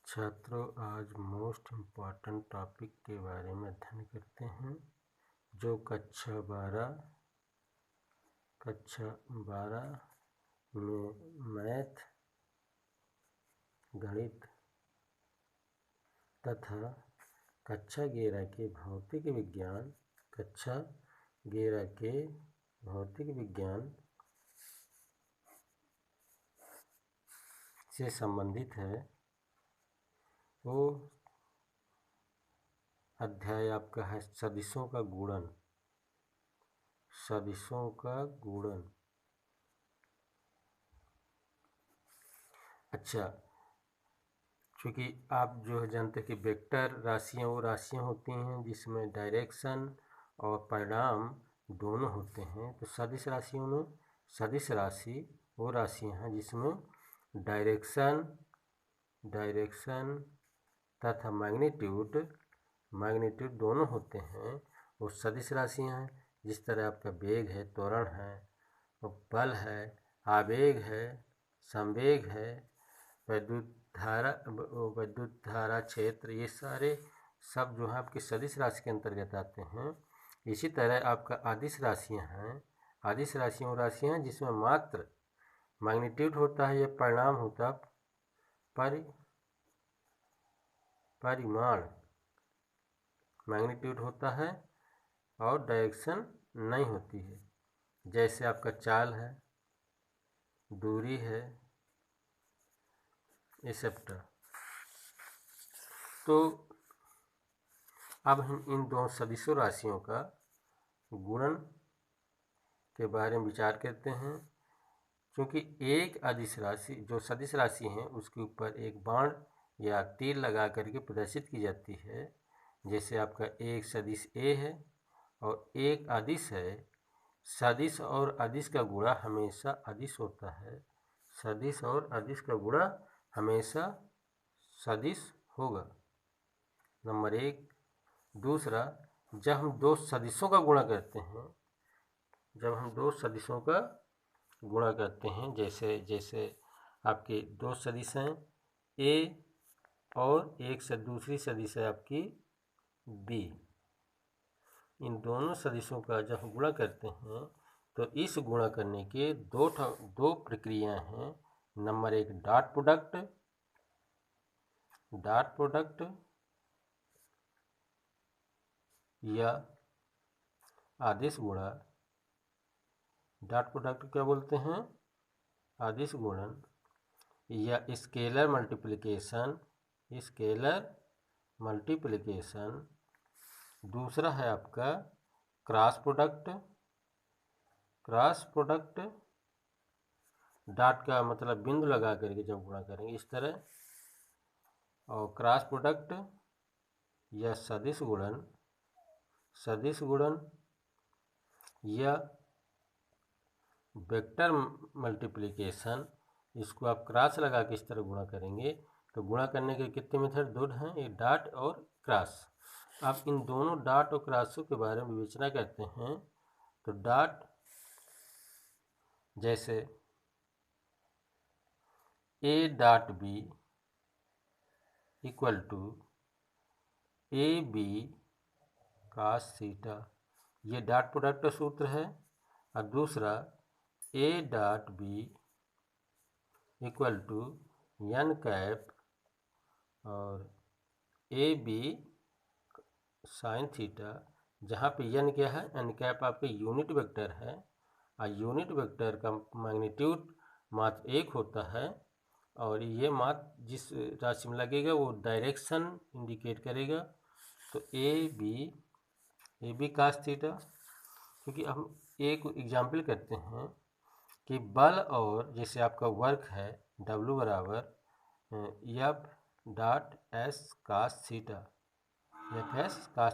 छात्रों, आज most important topic के बारे में अध्ययन करते हैं जो कक्षा 12 में मैथ, गणित तथा कक्षा 11 के भौतिक विज्ञान से संबंधित है। वो अध्याय आपका है सदिशों का गुणन। अच्छा, क्योंकि आप जो है जानते हैं कि वेक्टर राशियाँ वो राशियाँ होती हैं जिसमें डायरेक्शन और परिणाम दोनों होते हैं। तो सदिश राशियों में सदिश राशि वो राशियाँ हैं जिसमें डायरेक्शन तथा मैग्नीट्यूड दोनों होते हैं। वो सदिश राशियाँ हैं। जिस तरह आपका वेग है, त्वरण है, बल है, आवेग है, संवेग है, विद्युत धारा क्षेत्र, ये सारे सब जो है आपकी सदिश राशि के अंतर्गत आते हैं। इसी तरह आपका अदिश राशियाँ हैं। अदिश राशियाँ हैं जिसमें मात्र मैग्नीट्यूड होता है या परिणाम होता परिमाण मैग्नीट्यूड होता है और डायरेक्शन नहीं होती है। जैसे आपका चाल है, दूरी है, एक्सेट्रा। तो अब हम इन दोनों सदिशों राशियों का गुणन के बारे में विचार करते हैं। क्योंकि एक अदिश राशि जो सदिश राशि है उसके ऊपर एक बाण या तीर लगा करके प्रदर्शित की जाती है। जैसे आपका एक सदिश ए है और एक अदिश है। सदिश और अदिश का गुणा हमेशा अदिश होता है। सदिश और अदिश का गुणा हमेशा सदिश होगा, नंबर 1। दूसरा, जब हम दो सदिशों का गुणा करते हैं, जैसे आपके दो सदिश हैं ए और एक से दूसरी सदिश है आपकी बी। इन दोनों सदिशों का जब हम गुणा करते हैं तो इस गुणा करने के दो प्रक्रिया हैं। नंबर 1 डॉट प्रोडक्ट या आदिश गुणा। डॉट प्रोडक्ट क्या बोलते हैं? आदिश गुणन या स्केलर मल्टीप्लिकेशन। दूसरा है आपका क्रॉस प्रोडक्ट। डॉट का मतलब बिंदु लगा करके जब गुणा करेंगे इस तरह। और क्रॉस प्रोडक्ट या सदिश गुणन या वेक्टर मल्टीप्लिकेशन। इसको आप क्रॉस लगा के इस तरह गुणा करेंगे। तो गुणा करने के कितने मेथड? 2 हैं, एक डॉट और क्रॉस। आप इन दोनों डॉट और क्रॉसों के बारे में विवेचना करते हैं। तो डॉट जैसे A dot B equal to A B cos theta, ये डॉट प्रोडक्ट का सूत्र है। और दूसरा A dot B equal to N cap और ए बी साइन थीटा, जहाँ पे एन क्या है? एन कैप आपके यूनिट वेक्टर है और यूनिट वेक्टर का मैग्नीट्यूड मात्र 1 होता है। और ये मात्र जिस राशि में लगेगा वो डायरेक्शन इंडिकेट करेगा। तो ए बी cos थीटा। क्योंकि हम एक एग्जाम्पल करते हैं कि बल और जैसे आपका वर्क है W बराबर F dot S cos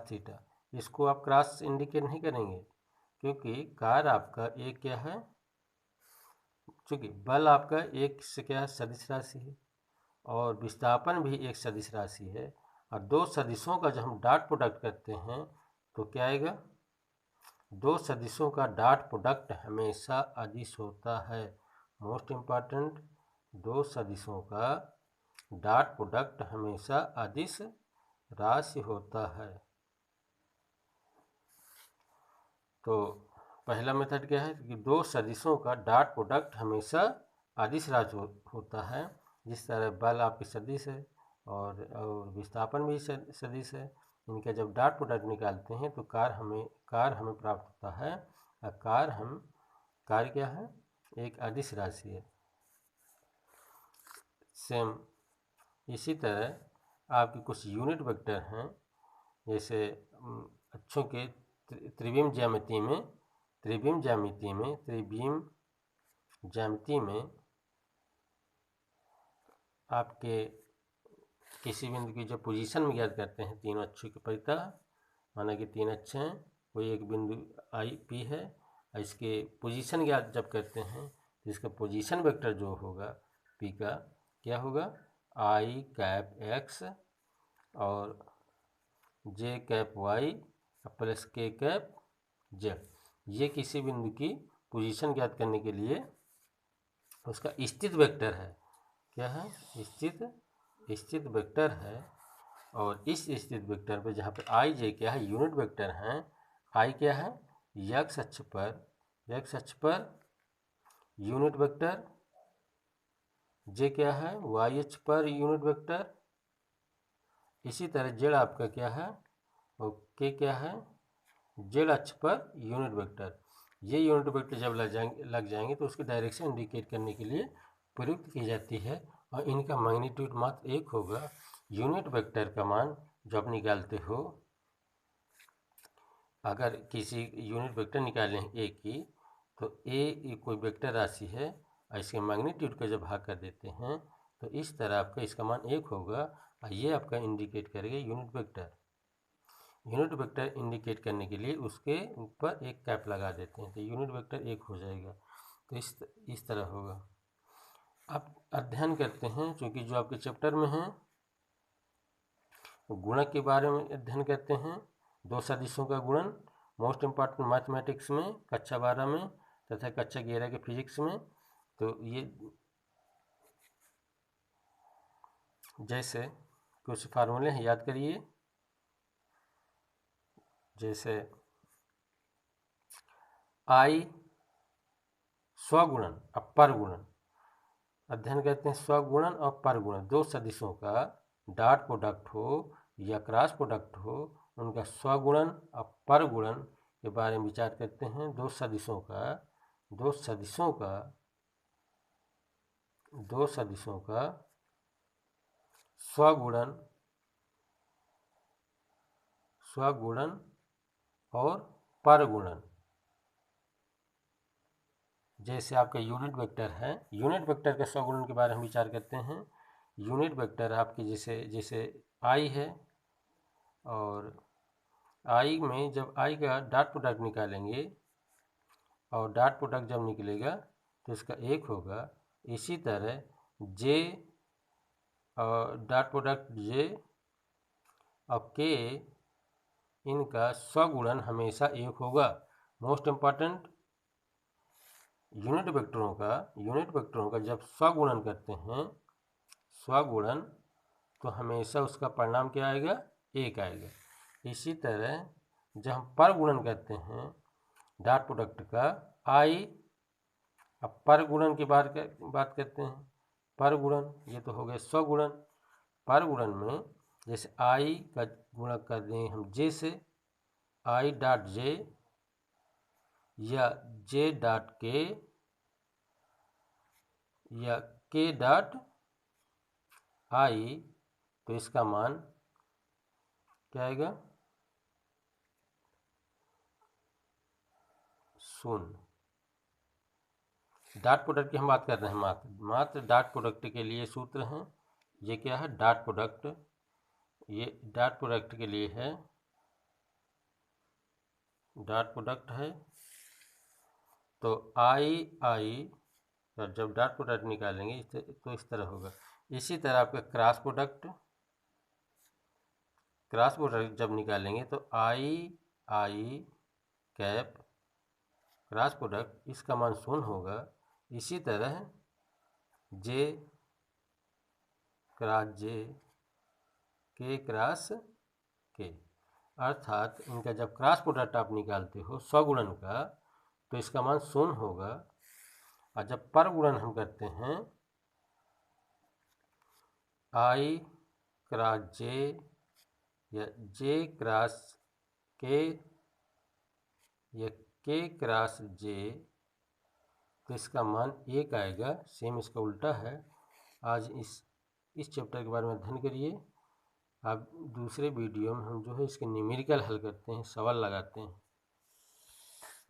theta. इसको आप क्रॉस इंडिकेट नहीं करेंगे क्योंकि कार्य आपका एक क्या है? चूँकि बल आपका एक से क्या है? सदिश राशि है और विस्थापन भी एक सदिश राशि है। और दो सदिशों का जब हम डॉट प्रोडक्ट करते हैं तो क्या आएगा? दो सदिशों का डॉट प्रोडक्ट हमेशा अदिश होता है। मोस्ट इम्पॉर्टेंट, दो सदिशों का डॉट प्रोडक्ट हमेशा अदिश राशि होता है। तो पहला मेथड क्या है कि दो सदिशों का डॉट प्रोडक्ट हमेशा अदिश राशि होता है। जिस तरह बल आपकी सदिश है और विस्थापन भी सदिश है। इनका जब डॉट प्रोडक्ट निकालते हैं तो कार हमें प्राप्त होता है। कार क्या है, एक अदिश राशि है। सेम इसी तरह आपके कुछ यूनिट वेक्टर हैं, जैसे अक्षों के त्रिविम ज्यामिति में आपके किसी बिंदु की जब पोजीशन में ज्ञात करते हैं तीनों अक्षों की परितः, माना कि 3 अक्ष हैं, कोई एक बिंदु आई पी है, इसके पोजीशन ज्ञात जब करते हैं तो इसका पोजीशन वेक्टर जो होगा पी का क्या होगा, आई कैप एक्स और जे कैप वाई प्लस के कैप जेड। ये किसी बिंदु की पोजीशन ज्ञात करने के लिए उसका स्थित वेक्टर है। क्या है, स्थित वेक्टर है। और इस स्थित वेक्टर पे जहाँ पे आई जे क्या है, यूनिट वेक्टर हैं। आई क्या है, एक्स अक्ष पर यूनिट वेक्टर, जे क्या है, वाई अक्ष पर यूनिट वेक्टर। इसी तरह जेड आपका क्या है, और के क्या है, जेड अक्ष पर यूनिट वेक्टर। ये यूनिट वेक्टर जब लग जाएंगे तो उसकी डायरेक्शन इंडिकेट करने के लिए प्रयुक्त की जाती है और इनका मैग्नीट्यूड मात्र 1 होगा। यूनिट वेक्टर का मान जो आप निकालते हो, अगर किसी यूनिट वेक्टर निकालें ए की, तो ए कोई वेक्टर राशि है और इसके मैग्नीट्यूड का जब भाग कर देते हैं तो इस तरह आपका इसका मान 1 होगा और ये आपका इंडिकेट करेगा unit vector. Unit vector indicate करने के लिए उसके ऊपर एक कैप लगा देते हैं तो यूनिट वेक्टर 1 हो जाएगा। तो इस तरह होगा। आप अध्ययन करते हैं, क्योंकि जो आपके चैप्टर में है गुणक के बारे में अध्ययन करते हैं। दो सदिशों का गुणन मोस्ट इम्पॉर्टेंट मैथमेटिक्स में कक्षा 12 में तथा कक्षा 11 के फिजिक्स में। तो ये जैसे कुछ फार्मूले हैं, याद करिए। जैसे आई स्वगुणन और परगुणन अध्ययन करते हैं। स्वगुणन और परगुणन दो सदिशों का डॉट प्रोडक्ट हो या क्रॉस प्रोडक्ट हो, उनका स्वगुणन और परगुणन के बारे में विचार करते हैं। दो सदिशों का स्वगुणन और परगुणन। जैसे आपका यूनिट वेक्टर है, यूनिट वेक्टर के स्वगुणन के बारे में विचार करते हैं। यूनिट वेक्टर आपके जैसे आई है, और आई में जब आई का डॉट प्रोडक्ट निकालेंगे और डॉट प्रोडक्ट जब निकलेगा तो इसका 1 होगा। इसी तरह जे और डॉट प्रोडक्ट जे और के, इनका स्वगुणन हमेशा 1 होगा। मोस्ट इम्पॉर्टेंट यूनिट वेक्टरों का जब स्वगुणन करते हैं, तो हमेशा उसका परिणाम क्या आएगा, 1 आएगा। इसी तरह जब हम परगुणन करते हैं डॉट प्रोडक्ट का आई, अब परगुणन की बात करते हैं। परगुणन ये तो हो गया स्वगुणन। परगुणन में जैसे आई का गुणक कर दें हम जे से, आई डॉट जे या जे डॉट के या के डॉट आई, तो इसका मान क्या आएगा, 0। डॉट प्रोडक्ट की हम बात कर रहे हैं। मात्र डॉट प्रोडक्ट के लिए सूत्र हैं। ये क्या है, डॉट प्रोडक्ट, ये डॉट प्रोडक्ट के लिए है, डॉट प्रोडक्ट है। तो आई और जब डॉट प्रोडक्ट निकालेंगे तो इस तरह होगा। इसी तरह आपका क्रॉस प्रोडक्ट जब निकालेंगे तो आई कैप क्रॉस प्रोडक्ट, इसका मान 0 होगा। इसी तरह जे क्रॉस जे के क्रॉस के, अर्थात इनका जब क्रॉस प्रोडक्ट आप निकालते हो स्वगुणन का तो इसका मान 0 होगा, और जब पर गुणन हम करते हैं आई क्रॉस जे या जे क्रॉस के या के क्रॉस जे, तो इसका मान 1 आएगा। सेम इसका उल्टा है। आज इस चैप्टर के बारे में अध्ययन करिए। अब दूसरे वीडियो में हम जो है इसके न्यूमेरिकल हल करते हैं, सवाल लगाते हैं।